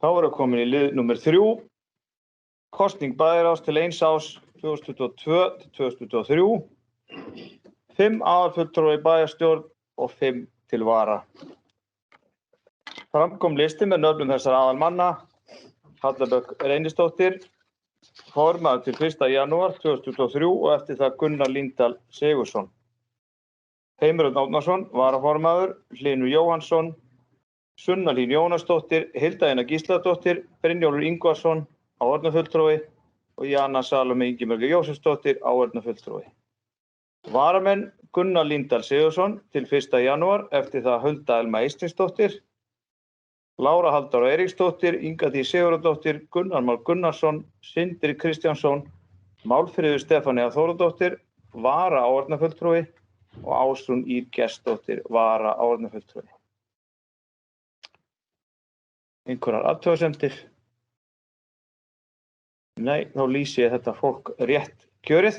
Þá erum komin í lið númer 3, kosning bæjarráðs til 1 árs 2022-2023, 5 aðalfulltrúar í bæjarstjórn og 5 til vara. Fram kom listi með nöfnum þessara aðalmanna: Halla Björk Reynisdóttir, formaður til 1. janúar 2023 og eftir það Gunnar Líndal Sigurðsson. Heimir Örn Árnason, varaformaður, Hlynur Jóhannsson, Sunna Hlín Jónasdóttir, Hilda Einar Gísladóttir, Brynjólfur Ingvarsson, áheyrnarfulltrúi og Jana Salome Ingibjörg Jósefsdóttir, áheyrnarfulltrúi. Varamenn: Gunnar Líndal Sigurðsson til 1. janúar, eftir það Hulda Elma Eystingsdóttir, Lára Halldóra Eiríksdóttir, Inga Dís Sigurðardóttir, Gunnar Már Gunnarsson, Sindri Kristjánsson, Málfríður Stefanía Þóradóttir, vara áheyrnarfulltrúi og Ásrún Ýr Gestsdóttir, vara áheyrnarfulltrúi. Einhverjar athugasemdir? Nei, þá lýsi ég þetta fólk rétt kjörið.